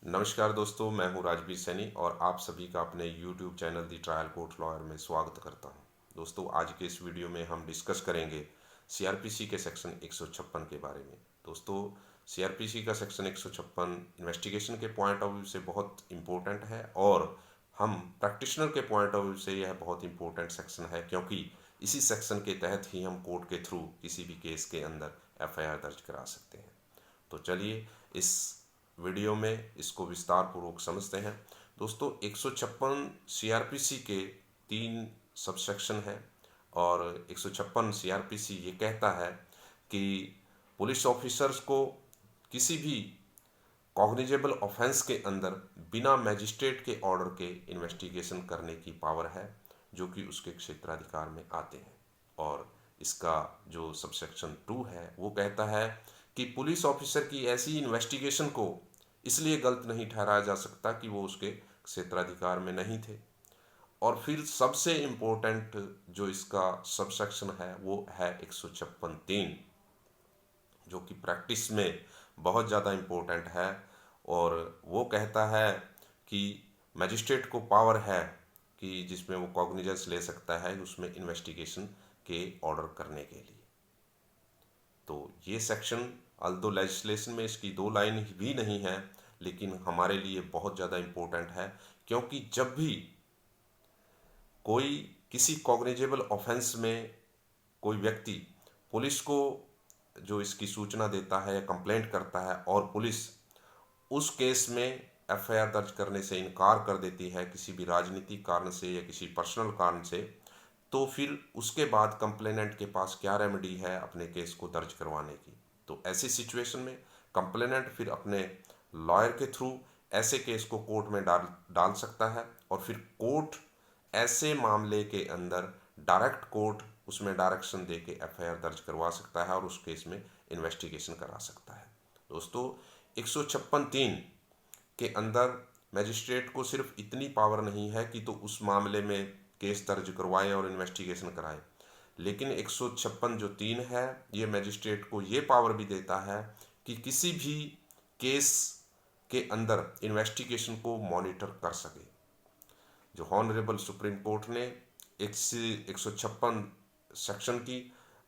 नमस्कार दोस्तों, मैं हूं राजवीर सैनी और आप सभी का अपने YouTube चैनल दी ट्रायल कोर्ट लॉयर में स्वागत करता हूं। दोस्तों, आज के इस वीडियो में हम डिस्कस करेंगे सीआरपीसी के सेक्शन 156 के बारे में। दोस्तों, सीआरपीसी का सेक्शन 156 इन्वेस्टिगेशन के पॉइंट ऑफ व्यू से बहुत इम्पोर्टेंट है और हम प्रैक्टिशनर के पॉइंट ऑफ व्यू से यह बहुत इम्पोर्टेंट सेक्शन है, क्योंकि इसी सेक्शन के तहत ही हम कोर्ट के थ्रू किसी भी केस के अंदर एफआईआर दर्ज करा सकते हैं। तो चलिए इस वीडियो में इसको विस्तार पूर्वक समझते हैं। दोस्तों, 156 सीआरपीसी के 3 सबसेक्शन हैं और 156 सीआरपीसी ये कहता है कि पुलिस ऑफिसर्स को किसी भी कॉग्निजेबल ऑफेंस के अंदर बिना मैजिस्ट्रेट के ऑर्डर के इन्वेस्टिगेशन करने की पावर है, जो कि उसके क्षेत्राधिकार में आते हैं। और इसका जो सबसेक्शन 2 है वो कहता है कि पुलिस ऑफिसर की ऐसी इन्वेस्टिगेशन को इसलिए गलत नहीं ठहराया जा सकता कि वो उसके क्षेत्राधिकार में नहीं थे। और फिर सबसे इम्पोर्टेंट जो इसका सबसेक्शन है वो है 156(3), जो कि प्रैक्टिस में बहुत ज़्यादा इम्पोर्टेंट है। और वो कहता है कि मजिस्ट्रेट को पावर है कि जिसमें वो कॉग्निजेंस ले सकता है उसमें इन्वेस्टिगेशन के ऑर्डर करने के लिए। तो ये सेक्शन अल्दो लेजिस्लेशन में इसकी 2 लाइन भी नहीं है, लेकिन हमारे लिए बहुत ज़्यादा इम्पोर्टेंट है, क्योंकि जब भी कोई किसी कॉग्निजेबल ऑफेंस में कोई व्यक्ति पुलिस को जो इसकी सूचना देता है या कंप्लेंट करता है और पुलिस उस केस में एफआईआर दर्ज करने से इनकार कर देती है किसी भी राजनीतिक कारण से या किसी पर्सनल कारण से, तो फिर उसके बाद कंप्लेनेंट के पास क्या रेमेडी है अपने केस को दर्ज करवाने की। तो ऐसी सिचुएशन में कंप्लेनेंट फिर अपने लॉयर के थ्रू ऐसे केस को कोर्ट में डाल सकता है और फिर कोर्ट ऐसे मामले के अंदर डायरेक्ट कोर्ट उसमें डायरेक्शन दे के एफआईआर दर्ज करवा सकता है और उस केस में इन्वेस्टिगेशन करा सकता है। दोस्तों, 156(3) के अंदर मजिस्ट्रेट को सिर्फ इतनी पावर नहीं है कि तो उस मामले में केस दर्ज करवाए और इन्वेस्टिगेशन कराए, लेकिन 156 जो 3 है ये मजिस्ट्रेट को ये पावर भी देता है कि किसी भी केस के अंदर इन्वेस्टिगेशन को मॉनिटर कर सके। जो हॉनरेबल सुप्रीम कोर्ट ने 156 सेक्शन की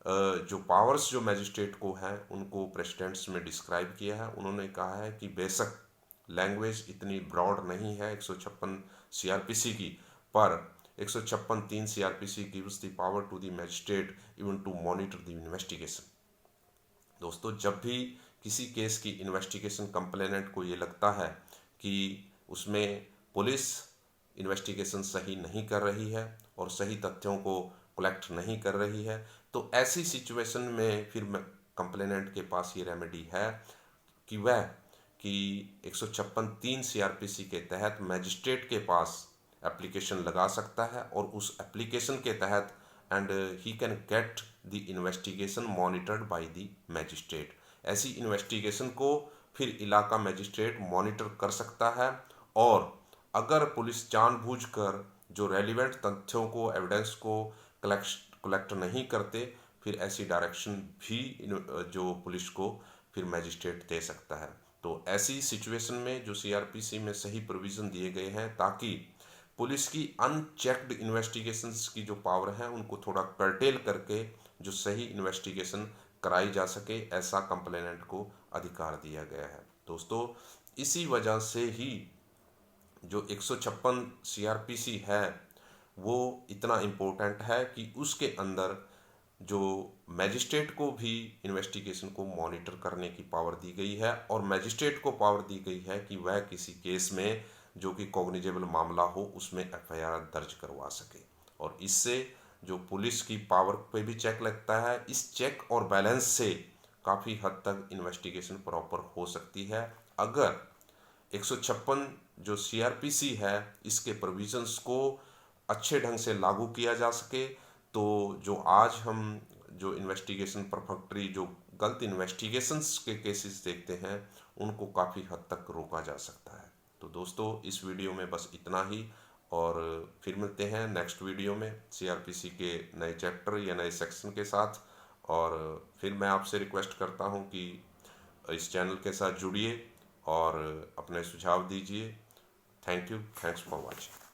जो पावर्स जो मजिस्ट्रेट को हैं उनको प्रेसिडेंट्स में डिस्क्राइब किया है। उन्होंने कहा है कि बेशक लैंग्वेज इतनी ब्रॉड नहीं है 156 सीआरपीसी की, पर 156(3) CrPC gives the power to the magistrate even to monitor the investigation. दोस्तों, जब भी किसी केस की इन्वेस्टिगेशन कंप्लेनेंट को ये लगता है कि उसमें पुलिस इन्वेस्टिगेशन सही नहीं कर रही है और सही तथ्यों को कलेक्ट नहीं कर रही है, तो ऐसी सिचुएशन में फिर कंप्लेनेंट के पास ये रेमेडी है कि वह कि 156(3) सीआरपीसी के तहत मैजिस्ट्रेट के पास एप्लीकेशन लगा सकता है और उस एप्लीकेशन के तहत and he can get the investigation monitored by the magistrate. ऐसी इन्वेस्टिगेशन को फिर इलाका मैजिस्ट्रेट मॉनिटर कर सकता है और अगर पुलिस जानबूझकर जो रेलिवेंट तथ्यों को एविडेंस को कलेक्ट नहीं करते, फिर ऐसी डायरेक्शन भी जो पुलिस को फिर मैजिस्ट्रेट दे सकता है। तो ऐसी सिचुएशन में जो सीआरपीसी में सही प्रोविज़न दिए गए हैं ताकि पुलिस की अनचेक्ड इन्वेस्टिगेशंस की जो पावर है उनको थोड़ा कर्टेल करके जो सही इन्वेस्टिगेशन कराई जा सके, ऐसा कंप्लेनेंट को अधिकार दिया गया है। दोस्तों, इसी वजह से ही जो 156 सीआरपीसी है वो इतना इम्पोर्टेंट है कि उसके अंदर जो मैजिस्ट्रेट को भी इन्वेस्टिगेशन को मॉनिटर करने की पावर दी गई है और मैजिस्ट्रेट को पावर दी गई है कि वह किसी केस में जो कि कॉग्निजेबल मामला हो उसमें एफआईआर दर्ज करवा सके। और इससे जो पुलिस की पावर पे भी चेक लगता है। इस चेक और बैलेंस से काफ़ी हद तक इन्वेस्टिगेशन प्रॉपर हो सकती है अगर 156 जो सीआरपीसी है इसके प्रोविजंस को अच्छे ढंग से लागू किया जा सके। तो जो आज हम जो इन्वेस्टिगेशन परफेक्टरी जो गलत इन्वेस्टिगेशंस के केसेस देखते हैं उनको काफ़ी हद तक रोका जा सकता है। तो दोस्तों, इस वीडियो में बस इतना ही और फिर मिलते हैं नेक्स्ट वीडियो में सीआरपीसी के नए चैप्टर या नए सेक्शन के साथ। और फिर मैं आपसे रिक्वेस्ट करता हूं कि इस चैनल के साथ जुड़िए और अपने सुझाव दीजिए। Thank you, thanks for watching.